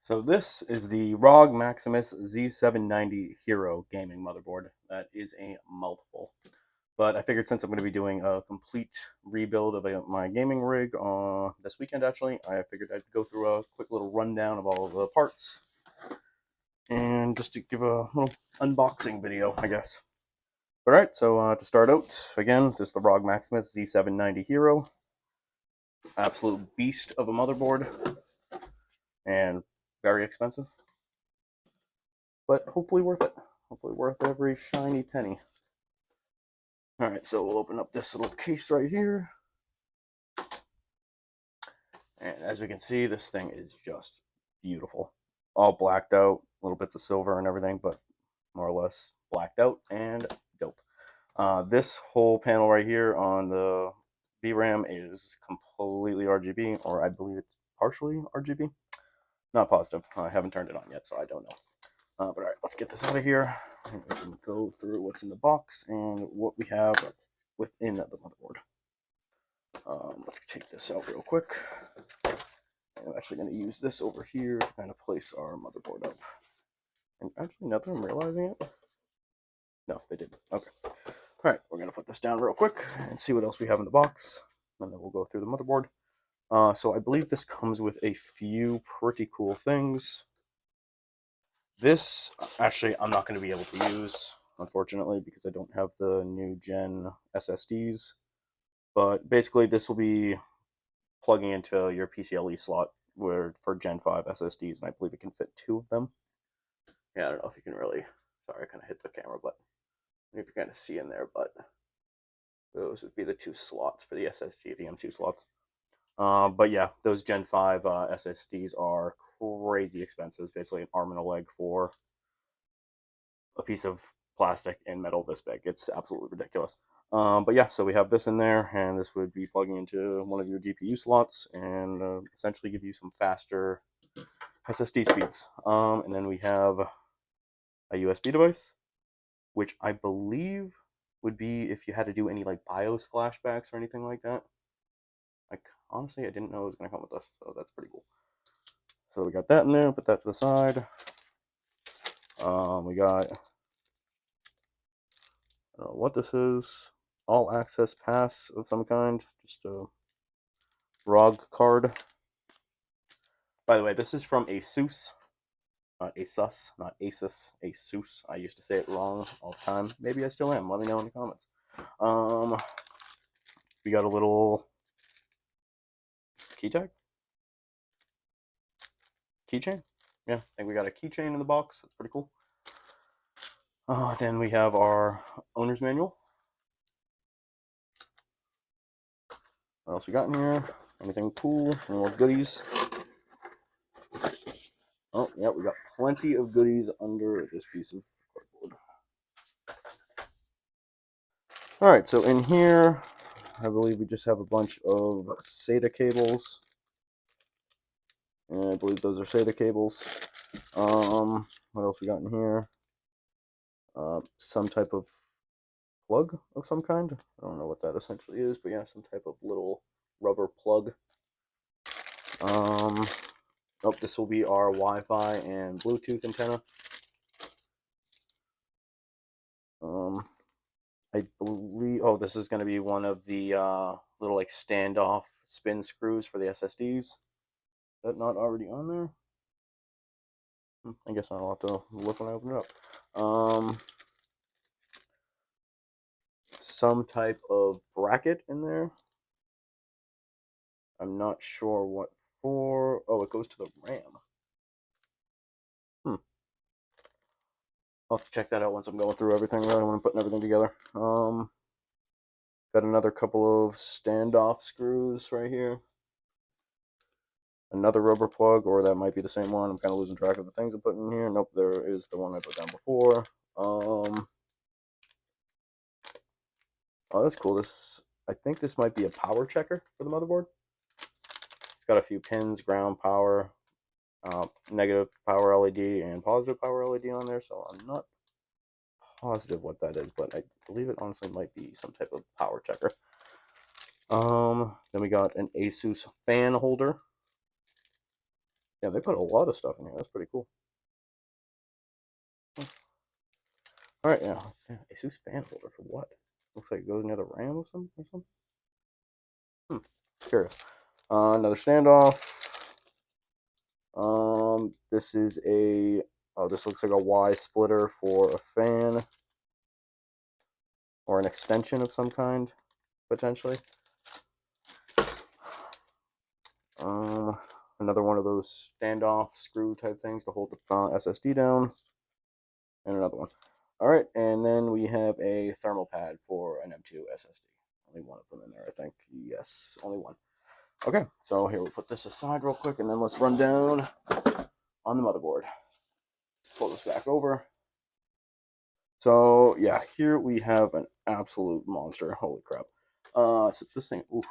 So this is the ROG Maximus Z790 Hero gaming motherboard. That is a mouthful. But I figured since I'm going to be doing a complete rebuild of my gaming rig this weekend, actually, I figured I'd go through a quick little rundown of all of the parts and just to give a little unboxing video, I guess. Alright, so to start out, again, this is the ROG Maximus Z790 Hero. Absolute beast of a motherboard and very expensive, but hopefully worth it. Hopefully worth every shiny penny. Alright, so we'll open up this little case right here. And as we can see, this thing is just beautiful. All blacked out, little bits of silver and everything, but more or less blacked out and dope. This whole panel right here on the VRAM is completely RGB, or I believe it's partially RGB. Not positive. I haven't turned it on yet, so I don't know. But alright, let's get this out of here. And we can go through what's in the box and what we have within the motherboard. Let's take this out real quick. I'm actually going to use this over here to kind of place our motherboard up. And actually, now that I'm realizing it, no, they didn't. Okay. Alright, we're going to put this down real quick and see what else we have in the box. And then we'll go through the motherboard. So I believe this comes with a few pretty cool things. This, actually, I'm not going to be able to use, unfortunately, because I don't have the new gen SSDs. But basically, this will be plugging into your PCIe slot for Gen 5 SSDs, and I believe it can fit 2 of them. Yeah, I don't know if you can really, sorry, I kind of hit the camera, but if you kind of see in there, but those would be the 2 slots for the SSD, the M2 slots. But yeah, those Gen 5 SSDs are crazy expensive. It's basically an arm and a leg for a piece of plastic and metal this big. It's absolutely ridiculous. But yeah, so we have this in there, and this would be plugging into one of your GPU slots and essentially give you some faster SSD speeds. And then we have a USB device, which I believe would be if you had to do any like BIOS flashbacks or anything like that. Like, honestly, I didn't know it was going to come with this, so that's pretty cool. So we got that in there, put that to the side. We got, I don't know what this is, all access pass of some kind, just a ROG card. By the way, this is from Asus, not Asus, not Asus, Asus. I used to say it wrong all the time. Maybe I still am. Let me know in the comments. We got a little key tag? Keychain? Yeah, I think we got a keychain in the box. That's pretty cool. Then we have our owner's manual. What else we got in here? Anything cool? Any more goodies? Oh, yeah, we got plenty of goodies under this piece of cardboard. Alright, so in here, I believe we just have a bunch of SATA cables. And I believe those are SATA cables. What else we got in here? Some type of plug of some kind. I don't know what that essentially is, but yeah, some type of little rubber plug. Oh, this will be our Wi-Fi and Bluetooth antenna. I believe, oh, this is going to be one of the little like standoff spin screws for the SSDs. Is that not already on there? I guess I'll have to look when I open it up. Some type of bracket in there. I'm not sure what for. Oh, it goes to the RAM. I'll have to check that out once I'm going through everything, right? When I'm putting everything together. Got another couple of standoff screws right here. Another rubber plug, or that might be the same one. I'm kind of losing track of the things I'm putting in here. Nope, there is the one I put down before. Oh, that's cool. I think this might be a power checker for the motherboard. It's got a few pins, ground power, negative power LED, and positive power LED on there, so I'm not positive what that is, but I believe it honestly might be some type of power checker. Then we got an Asus fan holder. Yeah, they put a lot of stuff in here. That's pretty cool. All right, yeah. Asus fan holder for what? Looks like it goes near the RAM or something. Curious. Another standoff. This is a. Oh, this looks like a Y splitter for a fan or an extension of some kind, potentially. Another one of those standoff screw type things to hold the SSD down, and another one. All right, and then we have a thermal pad for an M2 SSD. Only one of them in there, I think. Yes, only one. Okay, so here we'll put this aside real quick, and then let's run down on the motherboard. Pull this back over. So yeah, here we have an absolute monster. Holy crap! So this thing, oof,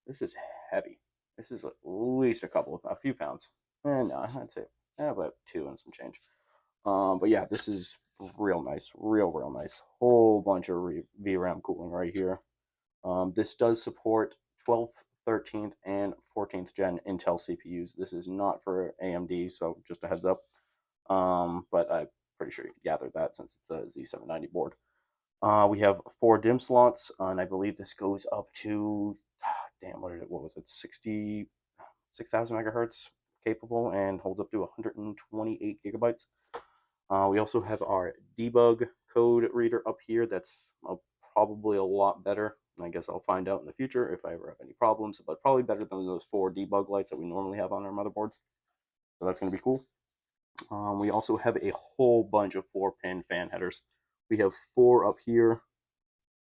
this is heavy. This is at least a few pounds. And no, I'd say about 2 and some change. But yeah, this is real nice, real nice. Whole bunch of VRAM cooling right here. This does support 12th, 13th, and 14th gen Intel CPUs. This is not for AMD, so just a heads up. But I'm pretty sure you could gather that since it's a Z790 board. We have 4 DIMM slots, and I believe this goes up to, damn, what was it, 66,000 megahertz capable and holds up to 128 gigabytes. We also have our debug code reader up here that's probably a lot better. I guess I'll find out in the future if I ever have any problems, but probably better than those 4 debug lights that we normally have on our motherboards. So that's going to be cool. We also have a whole bunch of 4-pin fan headers. We have 4 up here,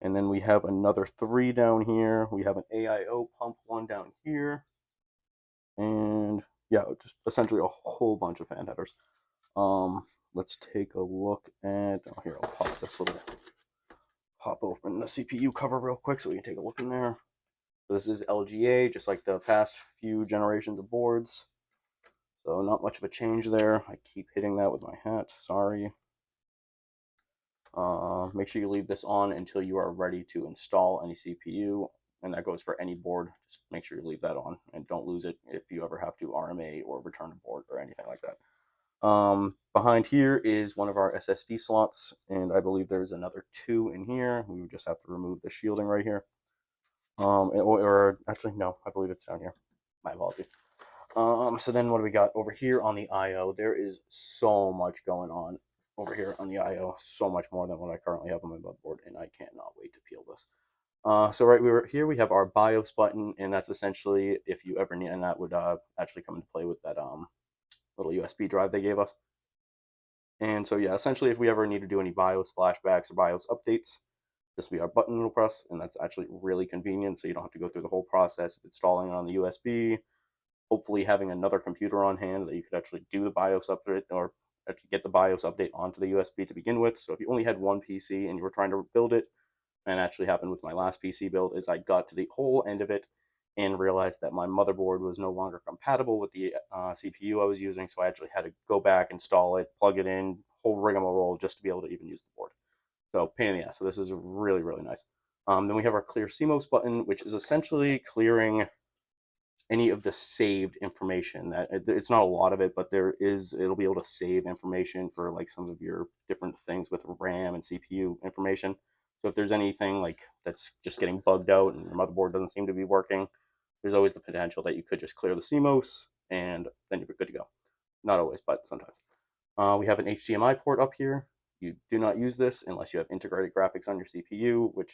and then we have another 3 down here. We have an AIO pump 1 down here, and yeah, just essentially a whole bunch of fan headers. Let's take a look at. Oh, here, I'll pop open the CPU cover real quick so we can take a look in there. So this is LGA, just like the past few generations of boards. So not much of a change there. I keep hitting that with my hat. Sorry. Make sure you leave this on until you are ready to install any CPU, and that goes for any board. Just make sure you leave that on and don't lose it if you ever have to RMA or return a board or anything like that. Behind here is one of our SSD slots, and I believe there's another 2 in here. We would just have to remove the shielding right here. Or actually, no, I believe it's down here. My apologies. So then what do we got over here on the IO? There is so much going on over here on the IO, so much more than what I currently have on my motherboard, and I cannot wait to peel this. So right here we have our BIOS button, and that's essentially if you ever need, and that would actually come into play with that little USB drive they gave us. And so yeah, essentially if we ever need to do any BIOS flashbacks or BIOS updates, this will be our button we'll press, and that's actually really convenient, so you don't have to go through the whole process of installing it on the USB, hopefully having another computer on hand that you could actually do the BIOS update or actually get the BIOS update onto the USB to begin with. So if you only had one PC and you were trying to build it, and actually happened with my last PC build, is I got to the whole end of it and realized that my motherboard was no longer compatible with the CPU I was using, so I actually had to go back, install it, plug it in, whole rigmarole just to be able to even use the board. So pain in the ass. So this is really nice. Then we have our clear CMOS button, which is essentially clearing any of the saved information. That it's not a lot of it, but it'll be able to save information for like some of your different things with RAM and CPU information. So if there's anything like that's just getting bugged out and your motherboard doesn't seem to be working, there's always the potential that you could just clear the CMOS and then you're good to go. Not always, but sometimes. We have an HDMI port up here. You do not use this unless you have integrated graphics on your CPU, which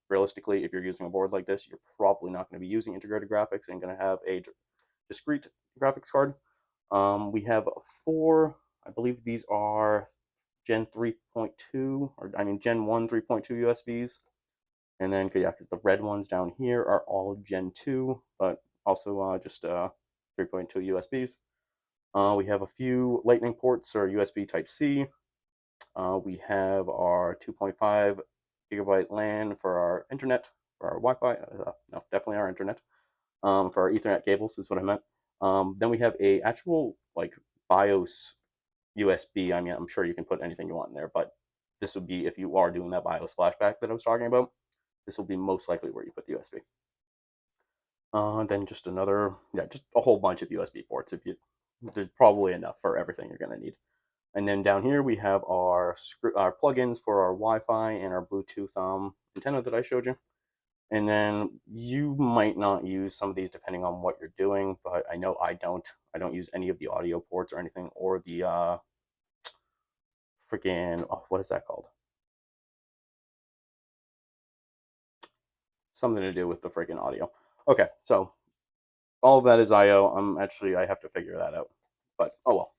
realistically, if you're using a board like this, you're probably not going to be using integrated graphics and going to have a discrete graphics card. We have 4, I believe these are Gen 3.2, or I mean Gen 1 3.2 USBs. And then, yeah, because the red ones down here are all Gen 2, but also just 3.2 USBs. We have a few Lightning ports or USB Type-C. We have our 2.5 gigabyte LAN for our internet, for our Wi-Fi. No, definitely our internet. For our Ethernet cables is what I meant. Then we have a actual like BIOS USB. I mean, I'm sure you can put anything you want in there, but this would be if you are doing that BIOS flashback that I was talking about. This will be most likely where you put the USB. Then just a whole bunch of USB ports. If you there's probably enough for everything you're going to need. And then down here we have our plugins for our Wi-Fi and our Bluetooth antenna that I showed you. And then you might not use some of these depending on what you're doing, but I know I don't. I don't use any of the audio ports or anything, or the freaking, oh, what is that called? Something to do with the freaking audio. Okay, so all of that is IO. I have to figure that out. But oh well.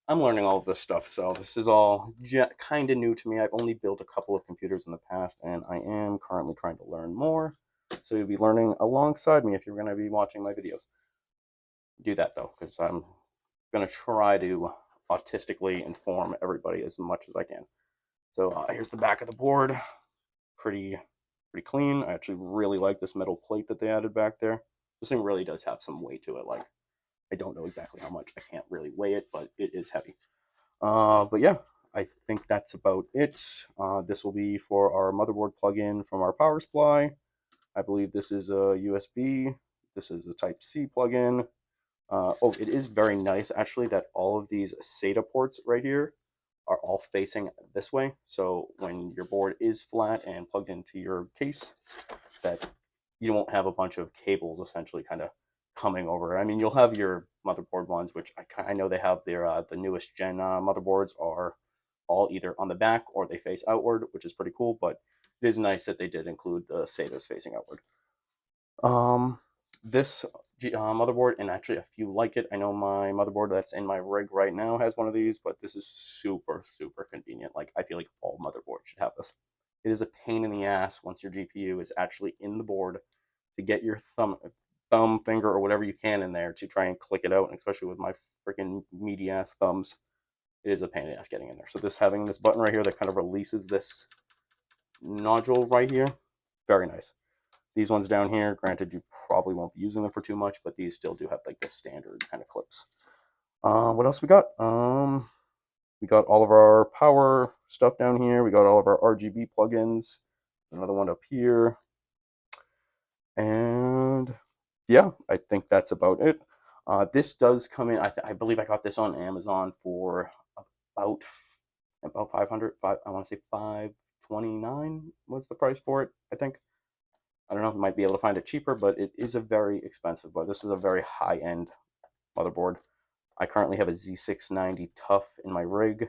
I'm learning all of this stuff, so this is all kind of new to me. I've only built a couple of computers in the past, and I am currently trying to learn more. So you'll be learning alongside me if you're going to be watching my videos. Do that though, because I'm going to try to autistically inform everybody as much as I can. So here's the back of the board. Pretty clean. I actually really like this metal plate that they added back there. This thing really does have some weight to it. Like, I don't know exactly how much. I can't really weigh it, but it is heavy. But yeah, I think that's about it. This will be for our motherboard plug-in from our power supply. I believe this is a USB. This is a Type-C plug-in. Oh, it is very nice, actually, that all of these SATA ports right here are all facing this way. So when your board is flat and plugged into your case, that you won't have a bunch of cables essentially kind of coming over. I mean, you'll have your motherboard ones, which I know they have their the newest gen motherboards are all either on the back or they face outward, which is pretty cool. But it is nice that they did include the SATAs facing outward. This motherboard, and actually a few like it. I know my motherboard that's in my rig right now has one of these, but this is super convenient. Like, I feel like all motherboards should have this. It is a pain in the ass once your GPU is actually in the board to get your thumb, finger, or whatever you can in there to try and click it out, and especially with my freaking meaty ass thumbs, it is a pain in the ass getting in there. So having this button right here that kind of releases this nodule right here, very nice. These ones down here, granted, you probably won't be using them for too much, but these still do have like the standard kind of clips. What else we got? We got all of our power stuff down here. We got all of our RGB plugins. Another one up here. And yeah, I think that's about it. This does come in. I believe I got this on Amazon for about 500. I want to say 529 was the price for it, I think. I don't know if you might be able to find it cheaper, but it is a very expensive board. This is a very high-end motherboard. I currently have a Z690 Tough in my rig,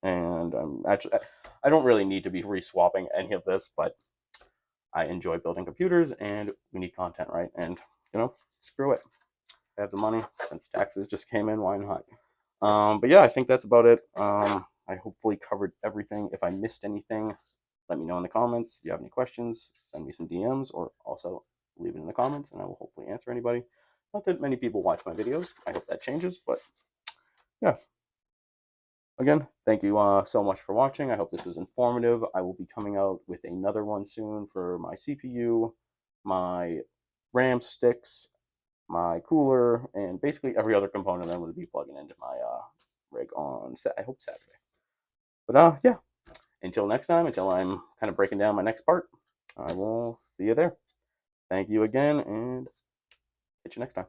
and I don't really need to be reswapping any of this, but I enjoy building computers, and we need content, right? And, screw it. I have the money, since taxes just came in, why not? But yeah, I think that's about it. I hopefully covered everything. If I missed anything, let me know in the comments. If you have any questions, send me some DMs, or also leave it in the comments, and I will hopefully answer anybody. Not that many people watch my videos. I hope that changes, but yeah. Again, thank you so much for watching. I hope this was informative. I will be coming out with another one soon for my CPU, my RAM sticks, my cooler, and basically every other component I'm going to be plugging into my rig on, I hope, Saturday. But yeah, until next time, until I'm kind of breaking down my next part, I will see you there. Thank you again, and catch you next time.